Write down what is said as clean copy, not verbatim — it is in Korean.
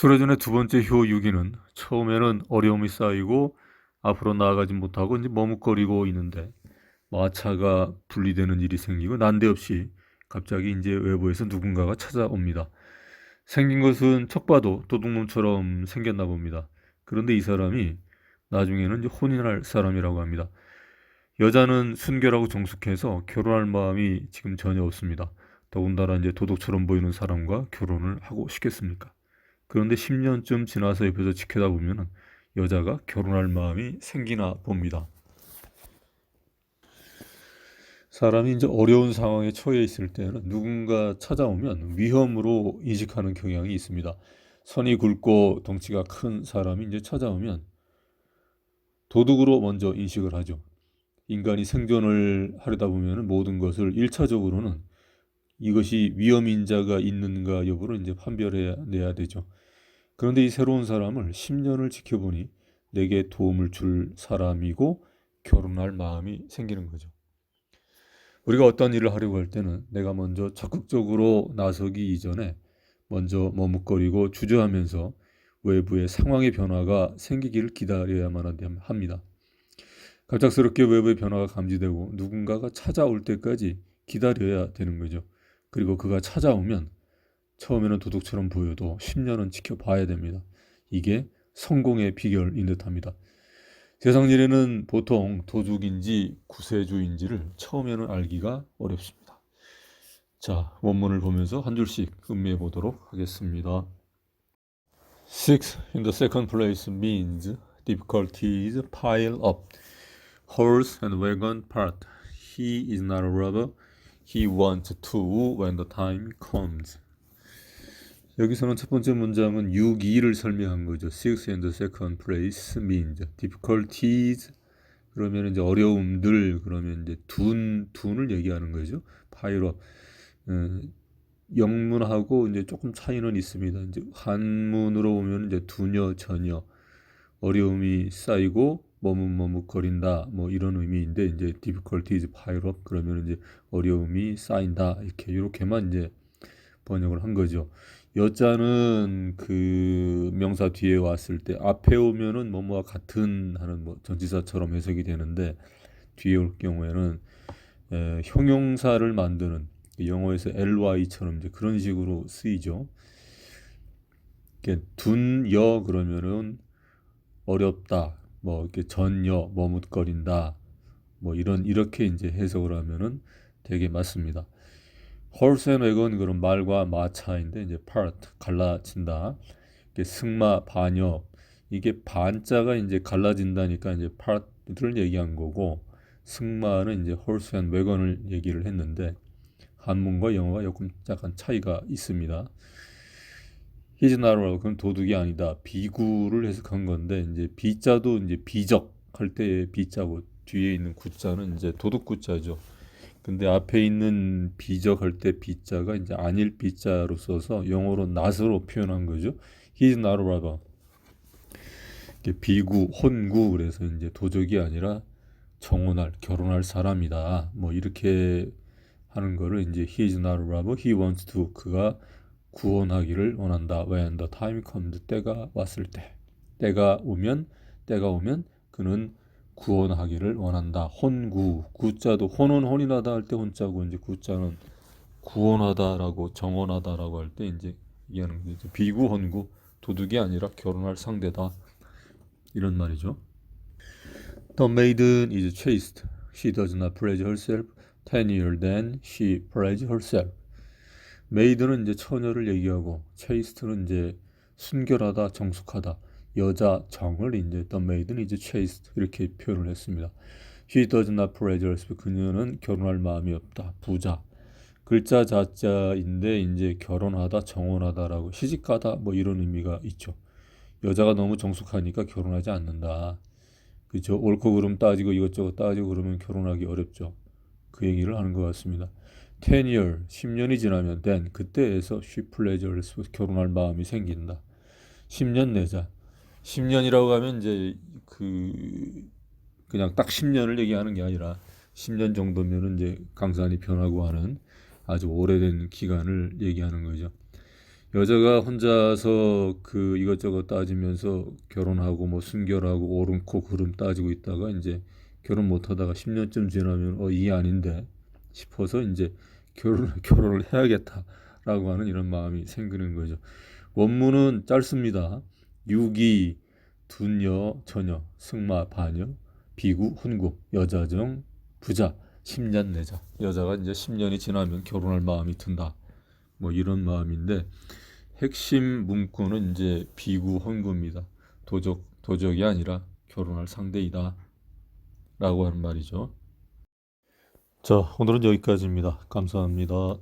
수레전의 두 번째 효유기는 처음에는 어려움이 쌓이고 앞으로 나아가지 못하고 이제 머뭇거리고 있는데 마차가 분리되는 일이 생기고 난데없이 갑자기 이제 외부에서 누군가가 찾아옵니다. 생긴 것은 척 봐도 도둑놈처럼 생겼나 봅니다. 그런데 이 사람이 나중에는 이제 혼인할 사람이라고 합니다. 여자는 순결하고 정숙해서 결혼할 마음이 지금 전혀 없습니다. 더군다나 이제 도둑처럼 보이는 사람과 결혼을 하고 싶겠습니까? 그런데 10년쯤 지나서 옆에서 지켜다 보면 여자가 결혼할 마음이 생기나 봅니다. 사람이 이제 어려운 상황에 처해 있을 때는 누군가 찾아오면 위험으로 인식하는 경향이 있습니다. 선이 굵고 덩치가 큰 사람이 이제 찾아오면 도둑으로 먼저 인식을 하죠. 인간이 생존을 하려다 보면 모든 것을 1차적으로는 이것이 위험인자가 있는가 여부를 이제 판별해내야 되죠. 그런데 이 새로운 사람을 10년을 지켜보니 내게 도움을 줄 사람이고 결혼할 마음이 생기는 거죠. 우리가 어떤 일을 하려고 할 때는 내가 먼저 적극적으로 나서기 이전에 먼저 머뭇거리고 주저하면서 외부의 상황의 변화가 생기기를 기다려야만 합니다. 갑작스럽게 외부의 변화가 감지되고 누군가가 찾아올 때까지 기다려야 되는 거죠. 그리고 그가 찾아오면 처음에는 도둑처럼 보여도 10년은 지켜봐야 됩니다. 이게 성공의 비결인 듯합니다. 세상 일에는 보통 도둑인지 구세주인지를 처음에는 알기가 어렵습니다. 자, 원문을 보면서 한 줄씩 음미해 보도록 하겠습니다. Six in the second place means difficulties pile up. Horse and wagon part. He is not a robber. He wants to when the time comes. 여기서는 첫 번째 문장은 6.2를 설명한 거죠. Six in the second place means difficulties. 그러면 이제 어려움들, 그러면 이제 둔을 얘기하는 거죠. pile up. 영문하고 이제 조금 차이는 있습니다. 이제 한문으로 보면 이제 두녀, 전혀 어려움이 쌓이고 머뭇머뭇거린다 뭐 이런 의미인데 이제 difficulties pile up 그러면 이제 어려움이 쌓인다 이렇게만 이제 번역을 한 거죠. 여자는 그 명사 뒤에 왔을 때 앞에 오면은 뭐뭐와 같은 하는 뭐 전치사처럼 해석이 되는데 뒤에 올 경우에는 형용사를 만드는 영어에서 ly처럼 이제 그런 식으로 쓰이죠. 둔여 그러면은 어렵다, 뭐 이렇게 전여 머뭇거린다, 뭐 이렇게 이제 해석을 하면은 되게 맞습니다. horse and wagon 그런 말과 마차인데 이제 part 갈라진다. 이게 승마 반여 이게 반자가 이제 갈라진다니까 이제 part를 얘기한 거고 승마는 이제 horse and wagon을 얘기를 했는데 한문과 영어가 조금 약간 차이가 있습니다. He's not a robber 그건 도둑이 아니다. 비구를 해석한 건데 이제 비자도 이제 비적 할 때의 비자고 뒤에 있는 구자는 이제 도둑 구자죠. 근데 앞에 있는 비적할 때 비자가 이제 아닐 비자로 써서 영어로 not으로 표현한 거죠. He's not a robber. 비구, 혼구 그래서 이제 도적이 아니라 정혼할, 결혼할 사람이다. 뭐 이렇게 하는 거를 이제 He's not a robber. He wants to. 그가 구원하기를 원한다. When the time comes. 때가 왔을 때. 때가 오면 그는 구원하기를 원한다. 혼구. 구자도 혼은 혼인하다 할 때 혼자고 이제 구자는 구원하다라고 정원하다라고 할 때 이제 얘기하는 거죠. 비구 혼구 도둑이 아니라 결혼할 상대다. 이런 말이죠. The maiden is chaste. She does not praise herself. 10 years then she praise herself. 메이드는 이제 처녀를 얘기하고 chaste는 이제 순결하다, 정숙하다. 여자 정을 이제 the maiden is chaste 이렇게 표현을 했습니다. She does not praise herself. 그녀는 결혼할 마음이 없다. 부자. 글자 자자인데 이제 결혼하다, 정혼하다라고 시집가다 뭐 이런 의미가 있죠. 여자가 너무 정숙하니까 결혼하지 않는다. 그죠? 옳고 그름 따지고 이것저것 따지고 그러면 결혼하기 어렵죠. 그 얘기를 하는 것 같습니다. 10year, 10년이 지나면 then, 그때에서 she pleasures, 결혼할 마음이 생긴다. 10년 내자. 10년이라고 하면 이제 그냥 딱 10년을 얘기하는 게 아니라 10년 정도면은 이제 강산이 변하고 하는 아주 오래된 기간을 얘기하는 거죠. 여자가 혼자서 그 이것저것 따지면서 결혼하고 뭐 순결하고 옳은코 그름 따지고 있다가 이제 결혼 못하다가 10년쯤 지나면 이게 아닌데 싶어서 이제 결혼을 해야겠다라고 하는 이런 마음이 생기는 거죠. 원문은 짧습니다. 유기, 둔여, 처녀, 승마, 반여, 비구, 훈구, 여자정, 부자, 10년 내자. 여자가 이제 10년이 지나면 결혼할 마음이 든다. 뭐 이런 마음인데 핵심 문구는 이제 비구, 훈구입니다. 도적이 아니라 결혼할 상대이다. 라고 하는 말이죠. 자, 오늘은 여기까지입니다. 감사합니다.